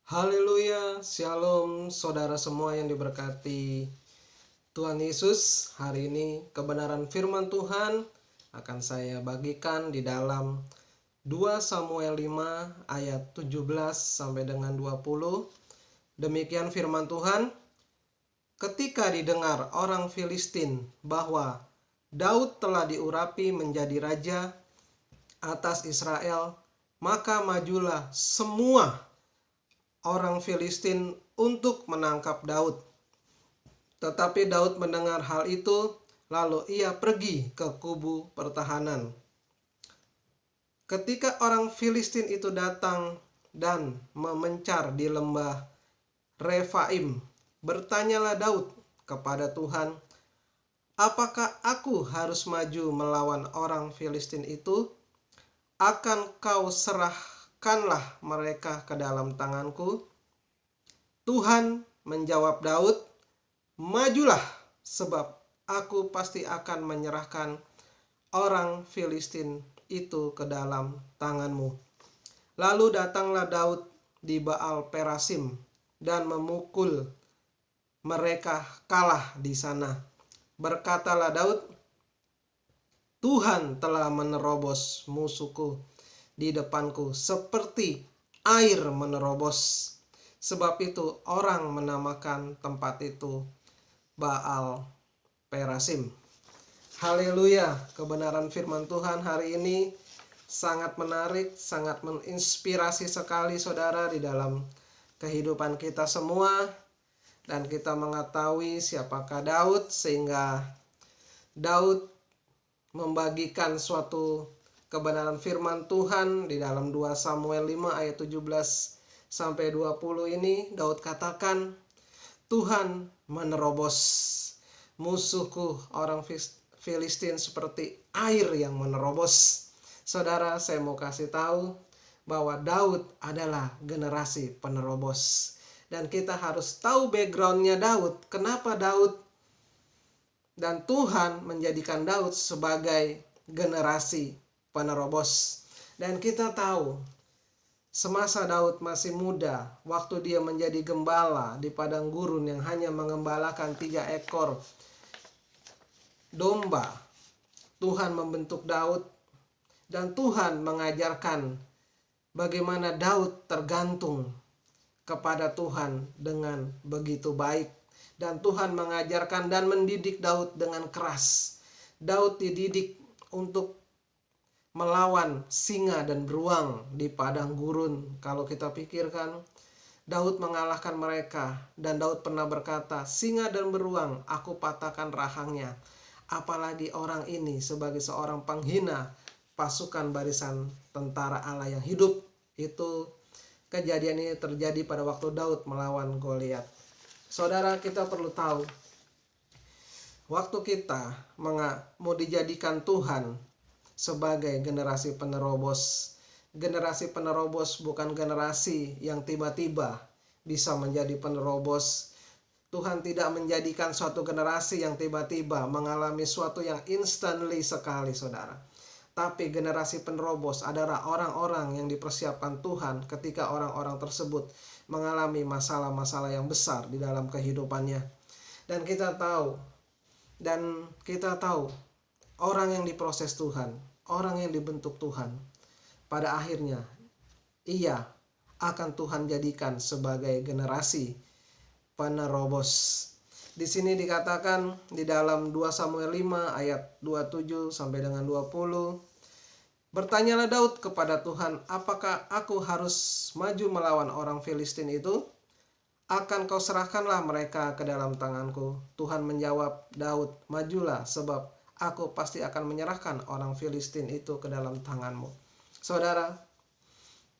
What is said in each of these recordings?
Haleluya, shalom saudara semua yang diberkati Tuhan Yesus. Hari ini kebenaran firman Tuhan akan saya bagikan di dalam 2 Samuel 5 ayat 17 sampai dengan 20. Demikian firman Tuhan. Ketika didengar orang Filistin bahwa Daud telah diurapi menjadi raja atas Israel, maka majulah semua orang Filistin untuk menangkap Daud. Tetapi Daud mendengar hal itu, lalu ia pergi ke kubu pertahanan. Ketika orang Filistin itu datang dan memencar di lembah Refaim, bertanyalah Daud kepada Tuhan, "Apakah aku harus maju melawan orang Filistin itu? Akan kau serahkanlah mereka ke dalam tanganku?" Tuhan menjawab Daud, "Majulah, sebab aku pasti akan menyerahkan orang Filistin itu ke dalam tanganmu." Lalu datanglah Daud di Baal Perasim dan memukul mereka kalah di sana. Berkatalah Daud, "Tuhan telah menerobos musuhku di depanku seperti air menerobos." Sebab itu orang menamakan tempat itu Baal Perasim. Haleluya, kebenaran firman Tuhan hari ini sangat menarik, sangat menginspirasi sekali saudara di dalam kehidupan kita semua. Dan kita mengetahui siapakah Daud, sehingga Daud membagikan suatu kebenaran firman Tuhan di dalam 2 Samuel 5 ayat 17 sampai 20 ini. Daud katakan, "Tuhan menerobos musuhku orang Filistin seperti air yang menerobos." Saudara, saya mau kasih tahu bahwa Daud adalah generasi penerobos. Dan kita harus tahu backgroundnya Daud. Kenapa Daud dan Tuhan menjadikan Daud sebagai generasi penerobos. Dan kita tahu semasa Daud masih muda, waktu dia menjadi gembala di padang gurun yang hanya mengembalakan 3 ekor domba, Tuhan membentuk Daud dan Tuhan mengajarkan bagaimana Daud tergantung kepada Tuhan dengan begitu baik. Dan Tuhan mengajarkan dan mendidik Daud dengan keras. Daud dididik untuk melawan singa dan beruang di padang gurun. Kalau kita pikirkan, Daud mengalahkan mereka. Dan Daud pernah berkata, "Singa dan beruang aku patahkan rahangnya. Apalagi orang ini sebagai seorang penghina pasukan barisan tentara Allah yang hidup." Itu kejadian ini terjadi pada waktu Daud melawan Goliat. Saudara, kita perlu tahu, waktu kita mau dijadikan Tuhan sebagai generasi penerobos. Generasi penerobos bukan generasi yang tiba-tiba bisa menjadi penerobos. Tuhan tidak menjadikan suatu generasi yang tiba-tiba mengalami suatu yang instantly sekali, saudara. Tapi generasi penerobos adalah orang-orang yang dipersiapkan Tuhan ketika orang-orang tersebut mengalami masalah-masalah yang besar di dalam kehidupannya. Dan kita tahu orang yang diproses Tuhan, orang yang dibentuk Tuhan, pada akhirnya ia akan Tuhan jadikan sebagai generasi penerobos. Di sini dikatakan di dalam 2 Samuel 5 ayat 27 sampai dengan 20. Bertanyalah Daud kepada Tuhan, "Apakah aku harus maju melawan orang Filistin itu? Akan kau serahkanlah mereka ke dalam tanganku?" Tuhan menjawab Daud, "Majulah, sebab aku pasti akan menyerahkan orang Filistin itu ke dalam tanganmu." Saudara,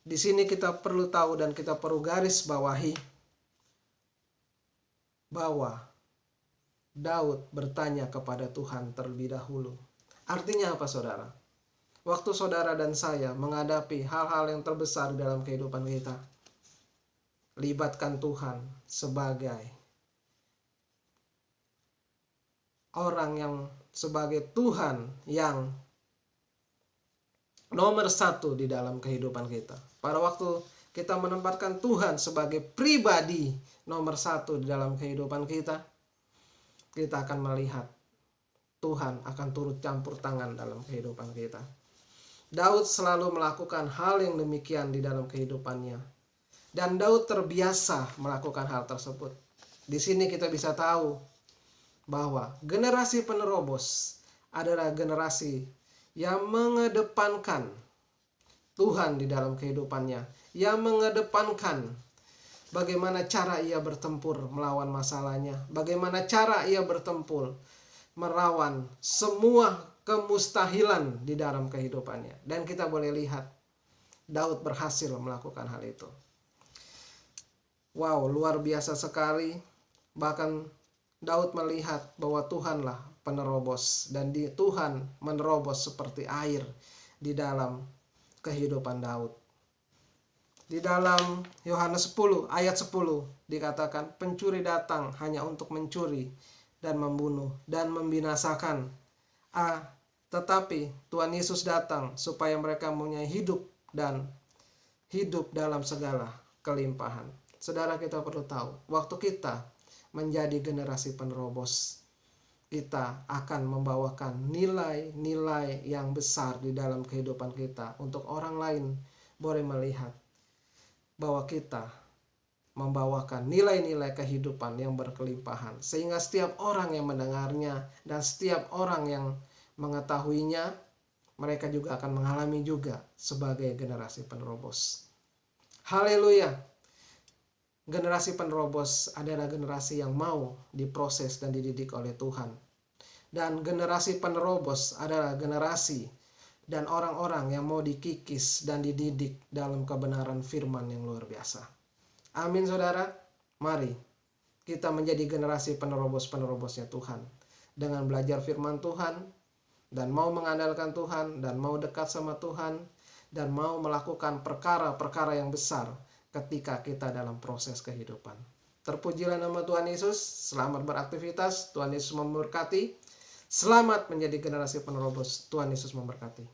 di sini kita perlu tahu dan kita perlu garis bawahi bahwa Daud bertanya kepada Tuhan terlebih dahulu. Artinya apa, saudara? Waktu saudara dan saya menghadapi hal-hal yang terbesar dalam kehidupan kita, libatkan Tuhan sebagai orang yang sebagai Tuhan yang nomor 1 di dalam kehidupan kita. Pada waktu kita menempatkan Tuhan sebagai pribadi nomor satu di dalam kehidupan kita, kita akan melihat Tuhan akan turut campur tangan dalam kehidupan kita. Daud selalu melakukan hal yang demikian di dalam kehidupannya. Dan Daud terbiasa melakukan hal tersebut. Di sini kita bisa tahu bahwa generasi penerobos adalah generasi yang mengedepankan Tuhan di dalam kehidupannya, yang mengedepankan bagaimana cara ia bertempur melawan masalahnya, bagaimana cara ia bertempur melawan semua kemustahilan di dalam kehidupannya. Dan kita boleh lihat Daud berhasil melakukan hal itu. Wow, luar biasa sekali. Bahkan Daud melihat bahwa Tuhanlah penerobos, dan Tuhan menerobos seperti air di dalam kehidupan Daud. Di dalam Yohanes 10 ayat 10 dikatakan, pencuri datang hanya untuk mencuri dan membunuh dan membinasakan. Tetapi Tuhan Yesus datang supaya mereka mempunyai hidup dan hidup dalam segala kelimpahan. Saudara, kita perlu tahu, waktu kita menjadi generasi penerobos, kita akan membawakan nilai-nilai yang besar di dalam kehidupan kita untuk orang lain boleh melihat bahwa kita membawakan nilai-nilai kehidupan yang berkelimpahan, sehingga setiap orang yang mendengarnya dan setiap orang yang mengetahuinya, mereka juga akan mengalami juga sebagai generasi penerobos. Haleluya. Generasi penerobos adalah generasi yang mau diproses dan dididik oleh Tuhan. Dan generasi penerobos adalah generasi dan orang-orang yang mau dikikis dan dididik dalam kebenaran firman yang luar biasa. Amin, saudara. Mari kita menjadi generasi penerobos-penerobosnya Tuhan, dengan belajar firman Tuhan, dan mau mengandalkan Tuhan, dan mau dekat sama Tuhan, dan mau melakukan perkara-perkara yang besar ketika kita dalam proses kehidupan. Terpujilah nama Tuhan Yesus. Selamat beraktivitas. Tuhan Yesus memberkati. Selamat menjadi generasi penerobos. Tuhan Yesus memberkati.